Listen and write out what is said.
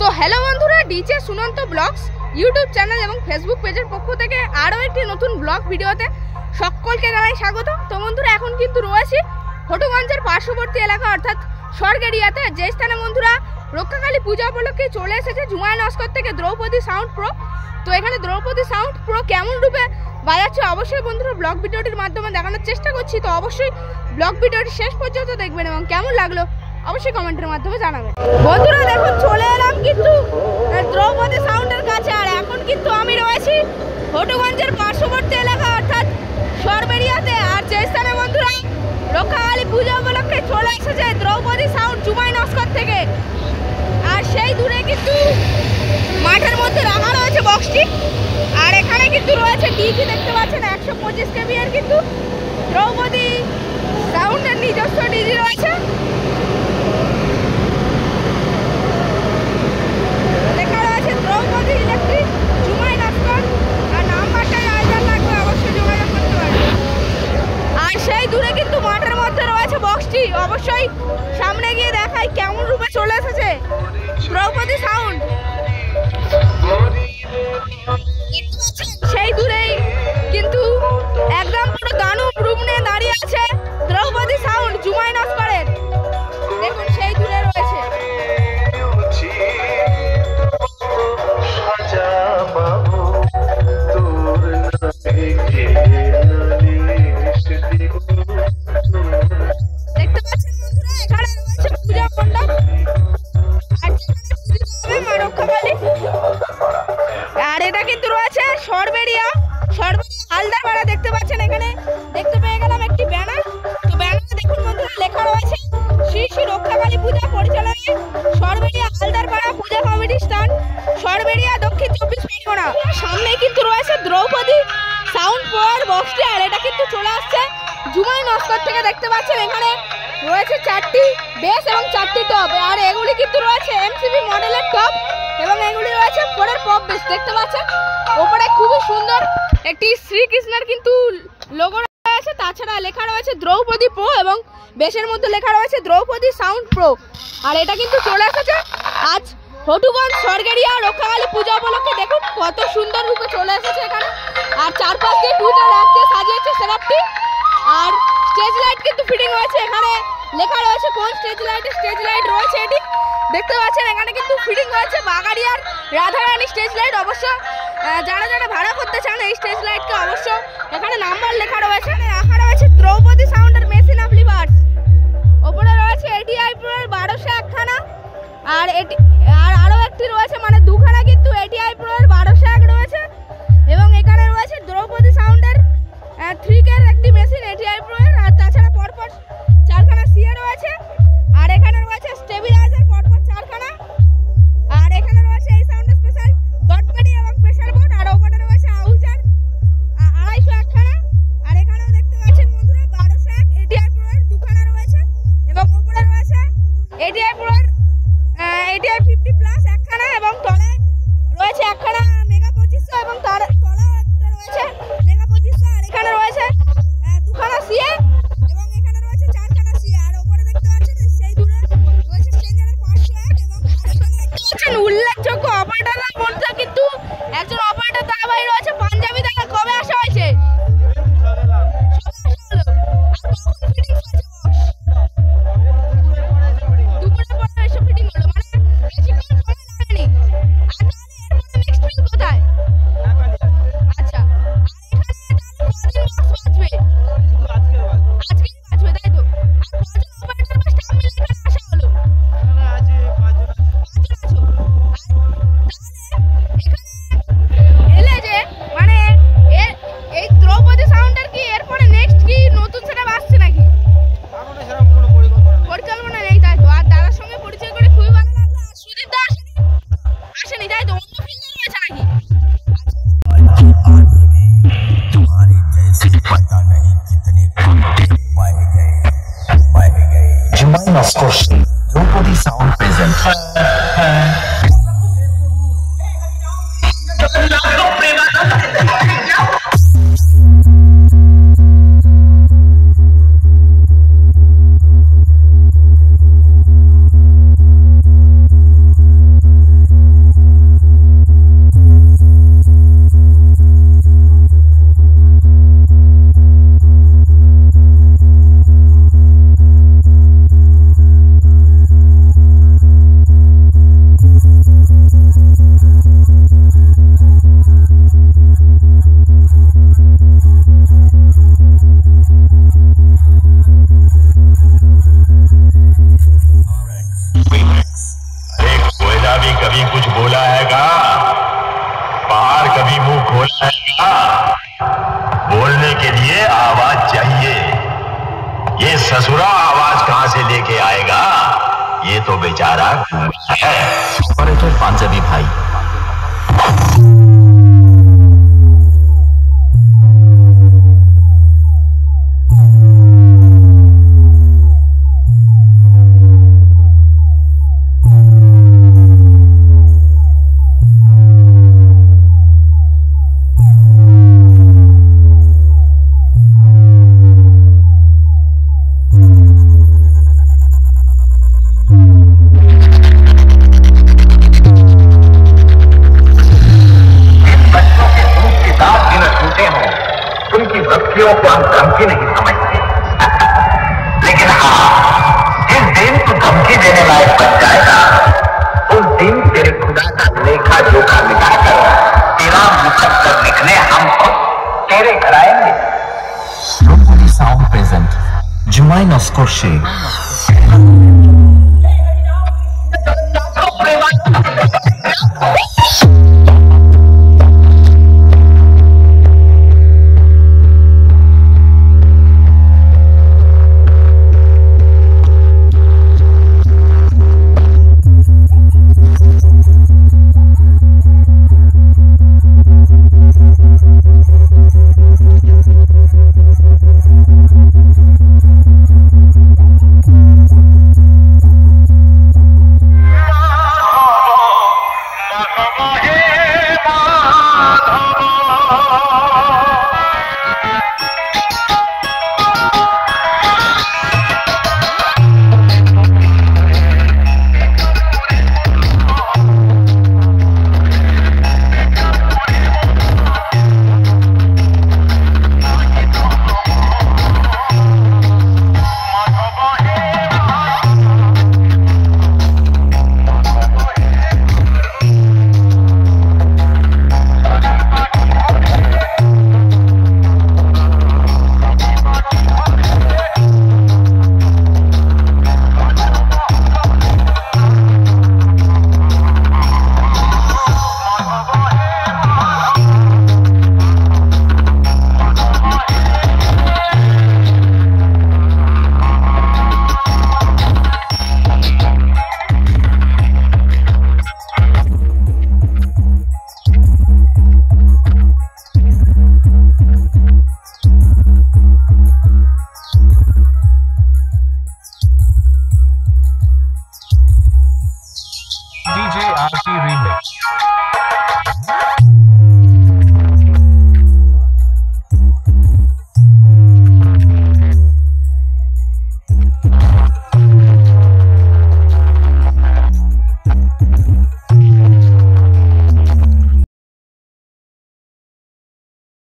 তো হ্যালো বন্ধুরা, DJ Sunanta blogs YouTube channel এবং ফেসবুক পেজের পক্ষ থেকে আরও একটি নতুন ব্লগ ভিডিওতে সকলকে জানাই স্বাগত। তো বন্ধুরা, এখন কিন্তু রয়েছি হটুগঞ্জের পার্শ্ববর্তী এলাকা অর্থাৎ স্বর্গ এরিয়াতে, যে স্থানে বন্ধুরা রক্ষাকালী পূজা উপলক্ষে চলে এসেছে জুমায় নস্কর থেকে দ্রৌপদী সাউন্ড প্রো। তো এখানে দ্রৌপদী সাউন্ড প্রো কেমন রূপে বাজাচ্ছে অবশ্যই বন্ধুরা ব্লগ ভিডিওটির মাধ্যমে দেখানোর চেষ্টা করছি। তো অবশ্যই ব্লগ ভিডিওটি শেষ পর্যন্ত দেখবেন এবং কেমন লাগলো অবশ্যই কমেন্টের মাধ্যমে জানাবেন। বন্ধুরা দেখুন, চলে এলাম কিন্তু দ্রৌপদী সাউন্ডের কাছে, আর এখন কিন্তু আমি রয়েছি হটুগঞ্জের পার্শ্ববর্তী এলাকা অর্থাৎ স্বর্গ এরিয়াতে, আর যে স্থানে বন্ধুরা রক্ষাকালী পূজা উপলক্ষে চলে এসেছে দ্রৌপদী সাউন্ড জুমায় নস্কর থেকে। আর সেই দূরে কিন্তু মাঠের মধ্যে রাখা রয়েছে বক্সটি, আর এখানে কিন্তু রয়েছে ডিজি, দেখতে পাচ্ছেন 125 কেবি এর কিন্তু দ্রৌপদী সাউন্ডের নিজস্ব ডিজি রয়েছে। লেখা রয়েছে দ্রৌপদী ইলেকট্রিক জুমায় নস্কর, আর নাম্বারটা আয়োজন লাগবে, অবশ্যই যোগাযোগ করতে পারবেন। আর সেই দূরে কিন্তু মাঠের মধ্যে রয়েছে বক্সটি, অবশ্যই সামনে গিয়ে দেখাই কেমন রূপে চলে এসেছে দ্রৌপদী সাউন্ড। সেই দূরেই কিন্তু একদম পুরো দানব রূপ নিয়ে দাঁড়িয়ে আছে দ্রৌপদী সাউন্ড জুমায় নস্করের। দেখুন সেই দূরে রয়েছে। দেখতে পাচ্ছেন বন্ধুরা, এখানে রয়েছে পূজা মণ্ডপ, আর যেখানে পুজো হবে মা রক্ষাকালী। আর এটা কিন্তু রয়েছে সরবেরিয়া হালদারপাড়া। দেখতে পাচ্ছেন এখানে দেখতে পেয়ে গেলাম একটি ব্যানার। তো ব্যানারে দেখুন বন্ধুরা লেখা রয়েছে শ্রী শ্রী রক্ষাকালী পূজা পরিচালনায় সরবেরিয়া হালদারপাড়া পূজা কমিটি স্থান সরবেরিয়া দক্ষিণ 24 পরগনা। সামনে কিন্তু রয়েছে দ্রৌপদী সাউন্ড পাওয়ার বক্সটি, আর এটা কিন্তু চলে আসছে জুমায় নস্কর থেকে। দেখতে পাচ্ছেন এখানে রয়েছে 4টি বেস এবং 4টি টপ, আর এগুলি কিন্তু রয়েছে এমসিবি মডেলের টপ এবং এগুলি রয়েছে পরের পপ বেস। দেখতে পাচ্ছেন ওপরে খুবই সুন্দর একটি শ্রীকৃষ্ণের কিন্তু লোগো রয়েছে, তাছাড়া লেখা রয়েছে দ্রৌপদী প্রো এবং বেসের মধ্যে লেখা রয়েছে দ্রৌপদী সাউন্ড প্রো। আর এটা কিন্তু চলে এসেছে আজ হটুগঞ্জ স্বর্গ এরিয়া রক্ষাকালী পূজা উপলক্ষে। দেখুন কত সুন্দর রূপে চলে এসেছে এখানে, আর চারপাশ দিয়ে টুইটা র্যাক দিয়ে সাজিয়েছে সেরাপটি। আর স্টেজ লাইট কিন্তু ফিটিং হয়েছে, এখানে লেখা রয়েছে কোন স্টেজ লাইট রয়েছে এটি। দেখতে পাচ্ছেন এখানে কিন্তু ফিটিং হয়েছে বাগাড়িয়ার রাধারানী স্টেজ লাইট। অবশ্য যারা ভাড়া করতে চান এই স্টেজ লাইটকে, অবশ্য এখানে নাম্বার লেখা রয়েছে। রাখা রয়েছে দ্রৌপদী সাউন্ডের মেশিন অ্যাম্পলিফায়ার, ওপরে রয়েছে এটিআই প্রো 1200 একখানা, আর আরও একটি রয়েছে, মানে দুখানা কিন্তু এটিআই প্রো 1201 রয়েছে। এবং এখানে রয়েছে দ্রৌপদী সাউন্ডের 3K একটি মেশিন এটিআই প্রো এর, আর তাছাড়া পরপর 4খানা সিএ রয়েছে। আর এখানে রয়েছে স্টেবিলাইজার পরপর 4খানা, আর এখানে রয়েছে এই সাউন্ড স্পেশাল ডট প্যাডি এবং প্রেসার বোর্ড, আর ওপরে রয়েছে আউজার 250 একখানা। আর এখানেও দেখতে পাচ্ছেন বন্ধুরা 1201 এটিআই প্রো এর দুখানা রয়েছে, এবং ওপরে রয়েছে এটিআই প্রো এর এটিআই 50 প্লাস একখানা, এবং তলে রয়েছে একখানা মেগা 2500 এবং তার তলাও একটা রয়েছে মেগা 2500। আর এখানে রয়েছে দুখানা সিএ এবং এখানে রয়েছে 4খানা সিএ। আর ওপরে দেখতে পাচ্ছেন সেই দূরে রয়েছে স্ট্রেঞ্জারের 501 এবং দেখতে উল্লেখযোগ্য অপারেটরের মধ্যে কিন্তু একজন অপারেটর দাদাভাই রয়েছে পাঞ্জাবি দাদা। কবে আসা হয়েছে? দুপুরের পরে এসে ফিটিং হলো, মানে বেশিক্ষণ সময় লাগেনি। আর তাহলে এরপরে নেক্সট উইক কোথায়? আচ্ছা, আর এখানে তাহলে কদিন বক্স বাজবে? আজকেই বাজবে, তাই তো? আর কজন অপারেটর বা স্টাফ মিলে এখানে আসা হলো? 5জন আছো। আর তাহলে এখানে এলে যে মানে এই দ্রৌপদী সাউন্ডের কি এরপরে নেক্সট কি নতুন সেটআপ আসছে নাকি? পরিকল্পনা নেই, তাই তো? আর দাদার সঙ্গে পরিচয় করে খুবই ভালো লাগলো। আর সুদীপ দা আসেনি, তাই তো? অন্য ফিল্ডে রয়েছে নাকি? तुम्हारे जैसे पता नहीं कितने बह गए जुमाई नस्कर द्रौपदी साउंड प्रेजेंट। कभी कुछ बोला है का? बाहर कभी मुंह खोला है का? बोलने के लिए आवाज चाहिए। ये ससुरा आवाज कहां से लेके आएगा? ये तो बेचारा है। ऑपरेटर पांजाबी भाई। को हम धमकी नहीं समझते, लेकिन हाँ, जिस दिन तू धमकी देने लायक बन जाएगा, उस दिन तेरे खुदा का लेखा जोखा मिटाकर तेरा मुकद्दर लिखने हम खुद तेरे घर आएंगे। Nobody sound present. Jumain Oscorche.